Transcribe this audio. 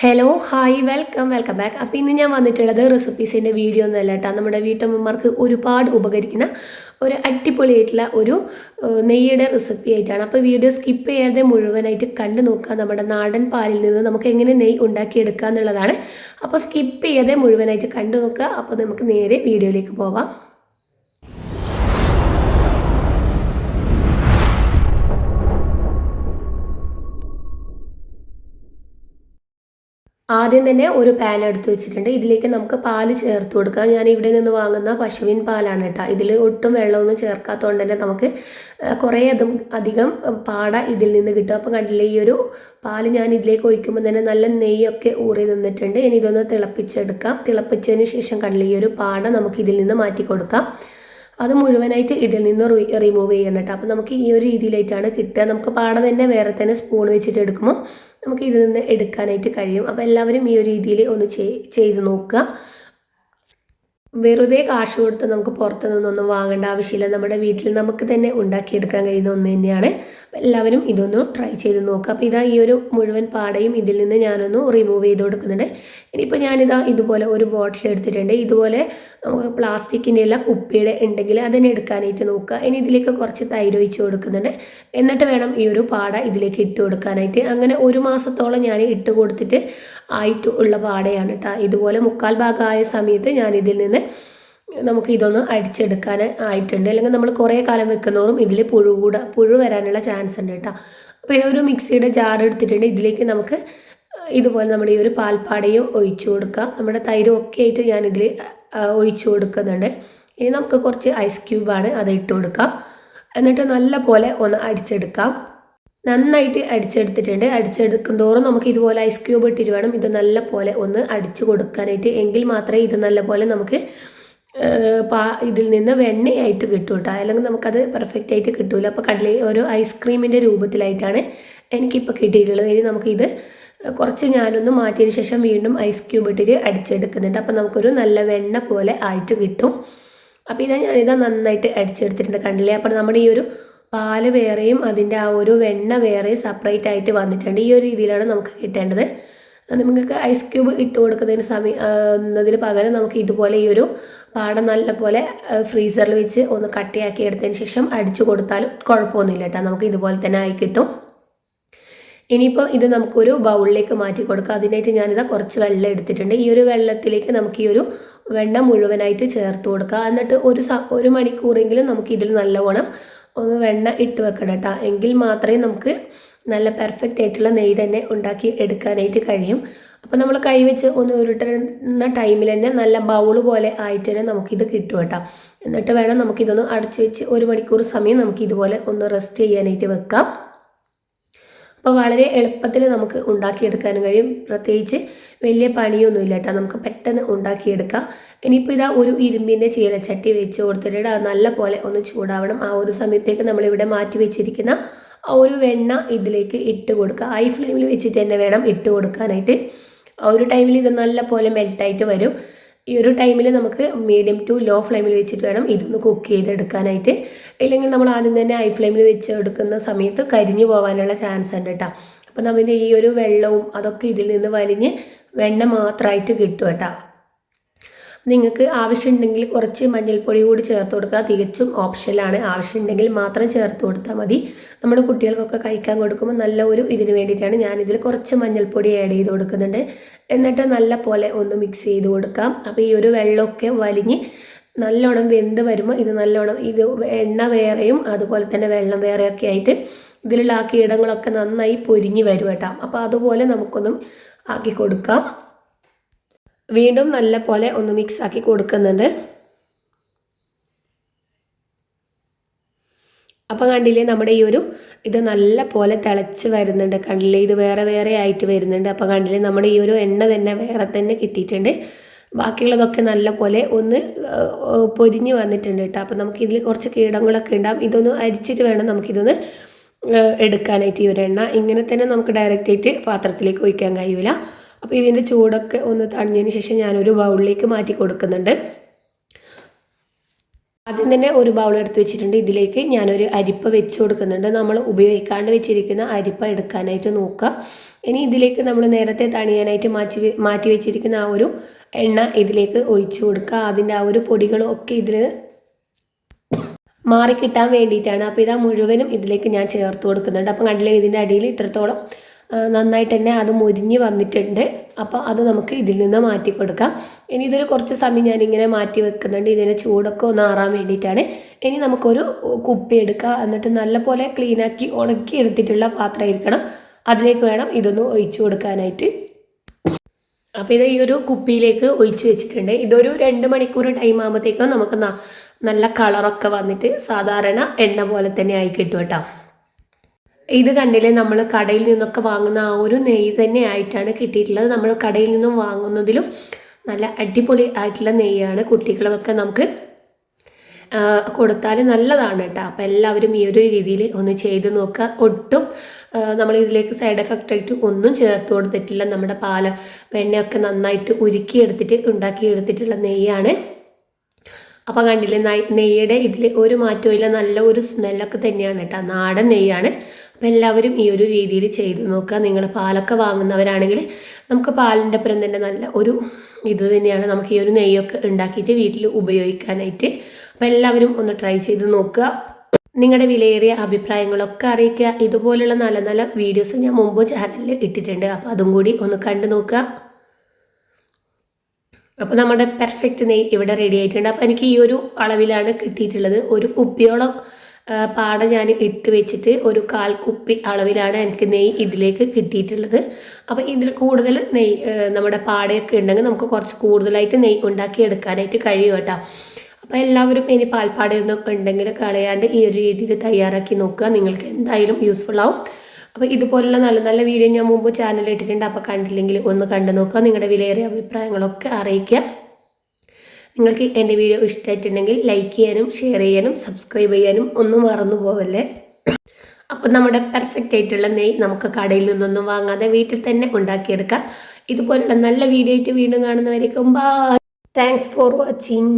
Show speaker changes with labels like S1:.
S1: Hello hi welcome back. അപ്പോൾ ഇന്ന് ഞാൻ വന്നിട്ടുള്ളത് റെസിപ്പീസിൻ്റെ വീഡിയോ ഒന്നുമല്ല കേട്ടോ. നമ്മുടെ വീട്ടമ്മമാർക്ക് ഒരുപാട് ഉപകരിക്കുന്ന ഒരു അടിപൊളിയായിട്ടുള്ള ഒരു നെയ്യുടെ റെസിപ്പി ആയിട്ടാണ്. അപ്പോൾ വീഡിയോ സ്കിപ്പ് ചെയ്യാതെ മുഴുവനായിട്ട് കണ്ടു നോക്കുക. നമ്മുടെ നാടൻ പാലിൽ നിന്ന് നമുക്ക് എങ്ങനെ നെയ്യ് ഉണ്ടാക്കിയെടുക്കുക എന്നുള്ളതാണ്. അപ്പോൾ സ്കിപ്പ് ചെയ്യാതെ മുഴുവനായിട്ട് കണ്ടു നോക്കുക. അപ്പോൾ നമുക്ക് നേരെ വീഡിയോയിലേക്ക് പോവാം. ആദ്യം തന്നെ ഒരു പാൻ എടുത്ത് വെച്ചിട്ടുണ്ട്. ഇതിലേക്ക് നമുക്ക് പാല് ചേർത്ത് കൊടുക്കാം. ഞാൻ ഇവിടെ നിന്ന് വാങ്ങുന്ന പശുവിൻ പാലാണ് കേട്ടോ. ഇതിൽ ഒട്ടും വെള്ളമൊന്നും ചേർക്കാത്തതുകൊണ്ട് തന്നെ നമുക്ക് കുറേ അധികം പാട ഇതിൽ നിന്ന് കിട്ടും. അപ്പോൾ കണ്ടില്ലേ, ഈ ഒരു പാല് ഞാൻ ഇതിലേക്ക് ഒഴിക്കുമ്പോൾ തന്നെ നല്ല നെയ്യൊക്കെ ഊറി നിന്നിട്ടുണ്ട്. ഇനി ഇതൊന്ന് തിളപ്പിച്ചെടുക്കാം. തിളപ്പിച്ചതിന് ശേഷം കണ്ടില്ലേ, ഈ ഒരു പാട നമുക്ക് ഇതിൽ നിന്ന് മാറ്റി കൊടുക്കാം. അത് മുഴുവനായിട്ട് ഇതിൽ നിന്ന് റിമൂവ് ചെയ്യണം കേട്ടോ. അപ്പോൾ നമുക്ക് ഈ ഒരു രീതിയിലായിട്ടാണ് കിട്ടുക. നമുക്ക് പാട തന്നെ വേറെ തന്നെ സ്പൂൺ വെച്ചിട്ട് എടുക്കുമ്പോൾ നമുക്ക് ഇതിൽ നിന്ന് എടുക്കാനായിട്ട് കഴിയും. അപ്പോൾ എല്ലാവരും ഈ ഒരു രീതിയിൽ ഒന്ന് ചെയ്ത് നോക്കുക. വെറുതെ കാശ് കൊടുത്ത് നമുക്ക് പുറത്തു നിന്നൊന്നും വാങ്ങേണ്ട ആവശ്യമില്ല. നമ്മുടെ വീട്ടിൽ നമുക്ക് തന്നെ ഉണ്ടാക്കിയെടുക്കാൻ കഴിയുന്ന ഒന്ന് തന്നെയാണ്. എല്ലാവരും ഇതൊന്ന് ട്രൈ ചെയ്ത് നോക്കുക. അപ്പോൾ ഇതാ ഈ ഒരു മുഴുവൻ പാടയും ഇതിൽ നിന്ന് ഞാനൊന്ന് റിമൂവ് ചെയ്ത് കൊടുക്കുന്നുണ്ട്. ഇനിയിപ്പോൾ ഞാനിതാ ഇതുപോലെ ഒരു ബോട്ടിൽ എടുത്തിട്ടുണ്ട്. ഇതുപോലെ നമുക്ക് പ്ലാസ്റ്റിക്കിൻ്റെ എല്ലാം കുപ്പിയുടെ ഉണ്ടെങ്കിൽ അതിനെ എടുക്കാനായിട്ട് നോക്കുക. ഇനി ഇതിലേക്ക് കുറച്ച് തൈര് ഒഴിച്ച് കൊടുക്കുന്നുണ്ട്. എന്നിട്ട് വേണം ഈ ഒരു പാട ഇതിലേക്ക് ഇട്ട് കൊടുക്കാനായിട്ട്. അങ്ങനെ ഒരു മാസത്തോളം ഞാൻ ഇട്ട് കൊടുത്തിട്ട് ആയിട്ട് ഉള്ള പാടയാണ് കേട്ടോ. ഇതുപോലെ മുക്കാൽ ഭാഗമായ സമയത്ത് ഞാൻ ഇതിൽ നിന്ന് നമുക്ക് ഇതൊന്ന് അടിച്ചെടുക്കാൻ ആയിട്ടുണ്ട്. അല്ലെങ്കിൽ നമ്മൾ കുറേ കാലം വെക്കുന്നതോറും ഇതിൽ പുഴു വരാനുള്ള ചാൻസ് ഉണ്ട് കേട്ടോ. അപ്പോൾ ഇതൊരു മിക്സിയുടെ ജാർ എടുത്തിട്ടുണ്ട്. ഇതിലേക്ക് നമുക്ക് ഇതുപോലെ നമ്മുടെ ഈ ഒരു പാൽപ്പാടയും ഒഴിച്ചു കൊടുക്കാം. നമ്മുടെ തൈരും ഒക്കെ ആയിട്ട് ഞാനിതിൽ ഒഴിച്ചു കൊടുക്കുന്നുണ്ട്. ഇനി നമുക്ക് കുറച്ച് ഐസ് ക്യൂബാണ് അത് ഇട്ട് കൊടുക്കാം. എന്നിട്ട് നല്ല പോലെ ഒന്ന് അടിച്ചെടുക്കാം. നന്നായിട്ട് അടിച്ചെടുത്തിട്ടുണ്ട്. അടിച്ചെടുക്കും തോറും നമുക്ക് ഇതുപോലെ ഐസ് ക്യൂബ് ഇട്ടിട്ട് വേണം ഇത് നല്ല പോലെ ഒന്ന് അടിച്ചു കൊടുക്കാനായിട്ട്. എങ്കിൽ മാത്രമേ ഇത് നല്ല പോലെ നമുക്ക് ഇതിൽ നിന്ന് വെണ്ണയായിട്ട് കിട്ടും കേട്ടോ. അല്ലെങ്കിൽ നമുക്കത് പെർഫെക്റ്റ് ആയിട്ട് കിട്ടില്ല. അപ്പോൾ കടല ഒരു ഐസ്ക്രീമിൻ്റെ രൂപത്തിലായിട്ടാണ് എനിക്കിപ്പോൾ കിട്ടിയിട്ടുള്ളത്. ഇനി നമുക്കിത് കുറച്ച് ഞാനൊന്ന് മാറ്റിയതിന് ശേഷം വീണ്ടും ഐസ് ക്യൂബ് ഇട്ടിട്ട് അടിച്ചെടുക്കുന്നുണ്ട്. അപ്പോൾ നമുക്കൊരു നല്ല വെണ്ണ പോലെ ആയിട്ട് കിട്ടും. അപ്പോൾ ഞാനിതാ നന്നായിട്ട് അടിച്ചെടുത്തിട്ടുണ്ട്, കണ്ടില്ലേ. അപ്പോൾ നമ്മുടെ ഈ ഒരു പാല് വേറെയും അതിൻ്റെ ആ ഒരു വെണ്ണ വേറെയും സെപ്പറേറ്റ് ആയിട്ട് വന്നിട്ടുണ്ട്. ഈ ഒരു രീതിയിലാണ് നമുക്ക് കിട്ടേണ്ടത്. നിങ്ങൾക്ക് ഐസ് ക്യൂബ് ഇട്ട് കൊടുക്കുന്നതിന് പകരം നമുക്ക് ഇതുപോലെ ഈ ഒരു പാട നല്ല പോലെ ഫ്രീസറിൽ വെച്ച് ഒന്ന് കട്ടിയാക്കി എടുത്തതിന് ശേഷം അടിച്ചു കൊടുത്താലും കുഴപ്പമൊന്നുമില്ല കേട്ടോ. നമുക്ക് ഇതുപോലെ തന്നെ ആയി കിട്ടും. ഇനിയിപ്പോൾ ഇത് നമുക്കൊരു ബൗളിലേക്ക് മാറ്റി കൊടുക്കാം. അതിനായിട്ട് ഞാനിതാ കുറച്ച് വെള്ളം എടുത്തിട്ടുണ്ട്. ഈ ഒരു വെള്ളത്തിലേക്ക് നമുക്ക് ഈ ഒരു വെണ്ണ മുഴുവനായിട്ട് ചേർത്ത് കൊടുക്കുക. എന്നിട്ട് ഒരു മണിക്കൂറെങ്കിലും നമുക്ക് ഇതിൽ നല്ലവണ്ണം ഒന്ന് വെണ്ണ ഇട്ട് വെക്കണം കേട്ടോ. എങ്കിൽ മാത്രമേ നമുക്ക് നല്ല പെർഫെക്റ്റ് ആയിട്ടുള്ള നെയ്യ് തന്നെ ഉണ്ടാക്കി എടുക്കാനായിട്ട് കഴിയും. അപ്പോൾ നമ്മൾ കൈവച്ച് ഒന്ന് ഉരുട്ടുന്ന ടൈമിൽ തന്നെ നല്ല ബൗള് പോലെ ആയിട്ട് തന്നെ നമുക്കിത് കിട്ടും കേട്ടോ. എന്നിട്ട് വേണം നമുക്കിതൊന്ന് അടച്ചു വെച്ച് ഒരു മണിക്കൂർ സമയം നമുക്ക് ഇതുപോലെ ഒന്ന് റെസ്റ്റ് ചെയ്യാനായിട്ട് വെക്കാം. അപ്പോൾ വളരെ എളുപ്പത്തിൽ നമുക്ക് ഉണ്ടാക്കിയെടുക്കാനും കഴിയും. പ്രത്യേകിച്ച് വലിയ പണിയൊന്നുമില്ല കേട്ടോ. നമുക്ക് പെട്ടെന്ന് ഉണ്ടാക്കിയെടുക്കാം. ഇനിയിപ്പോൾ ഇതാ ഒരു ഇരുമ്പിൻ്റെ ചീനച്ചട്ടി വെച്ച് കൊടുത്തിട്ട് അത് നല്ല പോലെ ഒന്ന് ചൂടാവണം. ആ ഒരു സമയത്തേക്ക് നമ്മളിവിടെ മാറ്റി വെച്ചിരിക്കുന്ന ആ ഒരു വെണ്ണ ഇതിലേക്ക് ഇട്ട് കൊടുക്കുക. ഹൈ ഫ്ലെയിമിൽ വെച്ചിട്ട് തന്നെ വേണം ഇട്ട് കൊടുക്കാനായിട്ട്. ആ ഒരു ടൈമിൽ ഇത് നല്ല പോലെ മെൽറ്റായിട്ട് വരും. ഈ ഒരു ടൈമിൽ നമുക്ക് മീഡിയം ടു ലോ ഫ്ലെയിമിൽ വെച്ചിട്ട് വേണം ഇതൊന്ന് കുക്ക് ചെയ്തെടുക്കാനായിട്ട്. ഇല്ലെങ്കിൽ നമ്മൾ ആദ്യം തന്നെ ഹൈ ഫ്ലെയിമിൽ വെച്ച് എടുക്കുന്ന സമയത്ത് കരിഞ്ഞു പോകാനുള്ള ചാൻസ് ഉണ്ട് കേട്ടോ. അപ്പോൾ നമ്മൾ ഈ ഒരു വെള്ളവും അതൊക്കെ ഇതിൽ നിന്ന് വലിഞ്ഞ് വെണ്ണ മാത്രമായിട്ട് കിട്ടും കേട്ടോ. നിങ്ങൾക്ക് ആവശ്യമുണ്ടെങ്കിൽ കുറച്ച് മഞ്ഞൾപ്പൊടി കൂടി ചേർത്ത് കൊടുക്കുക. തികച്ചും ഓപ്ഷനിലാണ്. ആവശ്യമുണ്ടെങ്കിൽ മാത്രം ചേർത്ത് കൊടുത്താൽ മതി. നമ്മുടെ കുട്ടികൾക്കൊക്കെ കഴിക്കാൻ കൊടുക്കുമ്പോൾ നല്ല ഒരു ഇതിന് വേണ്ടിയിട്ടാണ് ഞാനിതിൽ കുറച്ച് മഞ്ഞൾപ്പൊടി ആഡ് ചെയ്ത് കൊടുക്കുന്നുണ്ട്. എന്നിട്ട് നല്ല പോലെ ഒന്ന് മിക്സ് ചെയ്ത് കൊടുക്കാം. അപ്പോൾ ഈ ഒരു വെള്ളമൊക്കെ വലിഞ്ഞ് നല്ലോണം വെന്ത് വരുമ്പോൾ ഇത് നല്ലോണം ഇത് എണ്ണ വേറെയും അതുപോലെ തന്നെ വെള്ളം വേറെയൊക്കെ ആയിട്ട് ഇതിലുള്ള ആ കീടങ്ങളൊക്കെ നന്നായി പൊരിഞ്ഞ് വരും കേട്ടോ. അപ്പോൾ അതുപോലെ നമുക്കൊന്നും ആക്കി കൊടുക്കാം. വീണ്ടും നല്ല പോലെ ഒന്ന് മിക്സ് ആക്കി കൊടുക്കുന്നുണ്ട്. അപ്പോൾ കണ്ടില്ലേ, നമ്മുടെ ഈ ഒരു ഇത് നല്ല പോലെ തിളച്ച് വരുന്നുണ്ട്. കണ്ടില്ലേ, ഇത് വേറെ വേറെ ആയിട്ട് വരുന്നുണ്ട്. അപ്പോൾ കണ്ടില്ലേ, നമ്മുടെ ഈ ഒരു എണ്ണ തന്നെ വേറെ തന്നെ കിട്ടിയിട്ടുണ്ട്. ബാക്കിയുള്ളതൊക്കെ നല്ല പോലെ ഒന്ന് പൊരിഞ്ഞ് വന്നിട്ടുണ്ട് കേട്ടോ. അപ്പോൾ നമുക്കിതിൽ കുറച്ച് കീടങ്ങളൊക്കെ ഉണ്ടാകും. ഇതൊന്ന് അരിച്ചിട്ട് വേണം നമുക്കിതൊന്ന് എടുക്കാനായിട്ട്. ഈ ഒരു എണ്ണ ഇങ്ങനെ തന്നെ നമുക്ക് ഡയറക്റ്റായിട്ട് പാത്രത്തിലേക്ക് ഒഴിക്കാൻ കഴിയില്ല. അപ്പോൾ ഇതിൻ്റെ ചൂടൊക്കെ ഒന്ന് തണിഞ്ഞതിന് ശേഷം ഞാനൊരു ബൗളിലേക്ക് മാറ്റി കൊടുക്കുന്നുണ്ട്. ആദ്യം തന്നെ ഒരു ബൗൾ എടുത്ത് വെച്ചിട്ടുണ്ട്. ഇതിലേക്ക് ഞാനൊരു അരിപ്പ വെച്ച് കൊടുക്കുന്നുണ്ട്. നമ്മൾ ഉപയോഗിക്കാണ്ട് വെച്ചിരിക്കുന്ന അരിപ്പ എടുക്കാനായിട്ട് നോക്കുക. ഇനി ഇതിലേക്ക് നമ്മൾ നേരത്തെ തണിയാനായിട്ട് മാറ്റി വെച്ചിരിക്കുന്ന ആ ഒരു എണ്ണ ഇതിലേക്ക് ഒഴിച്ചു കൊടുക്കുക. അതിൻ്റെ ആ ഒരു പൊടികളും ഒക്കെ ഇതിൽ മാറിക്കിട്ടാൻ വേണ്ടിയിട്ടാണ്. അപ്പോൾ ഇതാ മുഴുവനും ഇതിലേക്ക് ഞാൻ ചേർത്ത് കൊടുക്കുന്നുണ്ട്. അപ്പം കണ്ടില്ലേ, ഇതിൻ്റെ അടിയിൽ ഇത്രത്തോളം നന്നായിട്ട് തന്നെ അത് മുരിഞ്ഞ് വന്നിട്ടുണ്ട്. അപ്പോൾ അത് നമുക്ക് ഇതിൽ നിന്ന് മാറ്റി കൊടുക്കാം. ഇനി ഇതൊരു കുറച്ച് സമയം ഞാനിങ്ങനെ മാറ്റി വെക്കുന്നുണ്ട്, ഇതിൻ്റെ ചൂടൊക്കെ ഒന്ന് ആറാൻ വേണ്ടിയിട്ടാണ്. ഇനി നമുക്കൊരു കുപ്പി എടുക്കുക. എന്നിട്ട് നല്ലപോലെ ക്ലീനാക്കി ഉണക്കി എടുത്തിട്ടുള്ള പാത്രമായിരിക്കണം. അതിലേക്ക് വേണം ഇതൊന്ന് ഒഴിച്ചു കൊടുക്കാനായിട്ട്. അപ്പോൾ ഇത് ഈ ഒരു കുപ്പിയിലേക്ക് ഒഴിച്ച് വെച്ചിട്ടുണ്ട്. ഇതൊരു 2 മണിക്കൂർ ടൈം ആകുമ്പോഴത്തേക്കും നമുക്ക് നല്ല കളറൊക്കെ വന്നിട്ട് സാധാരണ എണ്ണ പോലെ തന്നെ ആയി കിട്ടും കേട്ടോ. ഇത് കണ്ടില്ലേ, നമ്മൾ കടയിൽ നിന്നൊക്കെ വാങ്ങുന്ന ആ ഒരു നെയ്യ് തന്നെ ആയിട്ടാണ് കിട്ടിയിട്ടുള്ളത്. നമ്മൾ കടയിൽ നിന്നും വാങ്ങുന്നതിലും നല്ല അടിപൊളി ആയിട്ടുള്ള നെയ്യാണ്. കുട്ടികളൊക്കെ നമുക്ക് കൊടുത്താൽ നല്ലതാണ് കേട്ടോ. അപ്പോൾ എല്ലാവരും ഈ ഒരു രീതിയിൽ ഒന്ന് ചെയ്ത് നോക്കുക. ഒട്ടും നമ്മൾ ഇതിലേക്ക് സൈഡ് എഫക്റ്റ് ആയിട്ട് ഒന്നും ചേർത്ത് കൊടുത്തിട്ടില്ല. നമ്മുടെ വെണ്ണയൊക്കെ നന്നായിട്ട് ഉരുക്കി ഉണ്ടാക്കിയെടുത്തിട്ടുള്ള നെയ്യാണ്. അപ്പോൾ കണ്ടില്ലേ, നെയ്യുടെ ഇതിൽ ഒരു മാറ്റവും ഇല്ല, നല്ല ഒരു സ്മെല്ലൊക്കെ തന്നെയാണ് കേട്ടോ. നാടൻ നെയ്യാണ്. അപ്പോൾ എല്ലാവരും ഈ ഒരു രീതിയിൽ ചെയ്ത് നോക്കുക. നിങ്ങൾ പാലൊക്കെ വാങ്ങുന്നവരാണെങ്കിൽ നമുക്ക് പാലിൻ്റെ ഒപ്പം തന്നെ നല്ല ഒരു ഇത് തന്നെയാണ് നമുക്ക് ഈ ഒരു നെയ്യൊക്കെ ഉണ്ടാക്കിയിട്ട് വീട്ടിൽ ഉപയോഗിക്കാനായിട്ട്. അപ്പോൾ എല്ലാവരും ഒന്ന് ട്രൈ ചെയ്ത് നോക്കുക. നിങ്ങളുടെ വിലയേറിയ അഭിപ്രായങ്ങളൊക്കെ അറിയിക്കുക. ഇതുപോലുള്ള നല്ല നല്ല വീഡിയോസ് ഞാൻ മുമ്പ് ചാനലിൽ ഇട്ടിട്ടുണ്ട്. അപ്പോൾ അതും കൂടി ഒന്ന് കണ്ടു നോക്കുക. അപ്പോൾ നമ്മുടെ പെർഫെക്റ്റ് നെയ്യ് ഇവിടെ റെഡി ആയിട്ടുണ്ട്. അപ്പോൾ എനിക്ക് ഈ ഒരു അളവിലാണ് കിട്ടിയിട്ടുള്ളത്. ഒരു കുപ്പിയോളം പാട ഞാൻ ഇട്ട് വെച്ചിട്ട് ഒരു 1/4 കുപ്പി അളവിലാണ് എനിക്ക് നെയ്യ് ഇതിലേക്ക് കിട്ടിയിട്ടുള്ളത്. അപ്പോൾ ഇതിൽ കൂടുതൽ നെയ്യ് നമ്മുടെ പാടയൊക്കെ ഉണ്ടെങ്കിൽ നമുക്ക് കുറച്ച് കൂടുതലായിട്ട് നെയ്യ് ഉണ്ടാക്കി എടുക്കാനായിട്ട് കഴിയും കേട്ടോ. അപ്പോൾ എല്ലാവരും ഇനി പാൽപ്പാടയൊന്നും ഉണ്ടെങ്കിൽ കളയാണ്ട് ഈ ഒരു രീതിയിൽ തയ്യാറാക്കി നോക്കുക. നിങ്ങൾക്ക് എന്തായാലും യൂസ്ഫുൾ ആവും. അപ്പോൾ ഇതുപോലുള്ള നല്ല നല്ല വീഡിയോ ഞാൻ മുമ്പ് ചാനലിൽ ഇട്ടിട്ടുണ്ട്. അപ്പോൾ കണ്ടില്ലെങ്കിൽ ഒന്ന് കണ്ടു നോക്കുക. നിങ്ങളുടെ വിലയേറിയ അഭിപ്രായങ്ങളൊക്കെ അറിയിക്കുക. നിങ്ങൾക്ക് എൻ്റെ വീഡിയോ ഇഷ്ടമായിട്ടുണ്ടെങ്കിൽ ലൈക്ക് ചെയ്യാനും ഷെയർ ചെയ്യാനും സബ്സ്ക്രൈബ് ചെയ്യാനും ഒന്നും മറന്നു പോവല്ലേ. അപ്പോൾ നമ്മുടെ പെർഫെക്റ്റ് ആയിട്ടുള്ള നെയ്യ് നമുക്ക് കടയിൽ നിന്നൊന്നും വാങ്ങാതെ വീട്ടിൽ തന്നെ ഉണ്ടാക്കിയെടുക്കാം. ഇതുപോലുള്ള നല്ല വീഡിയോ ആയിട്ട് വീണ്ടും കാണുന്നവരേക്കും ബൈ. Thanks for watching.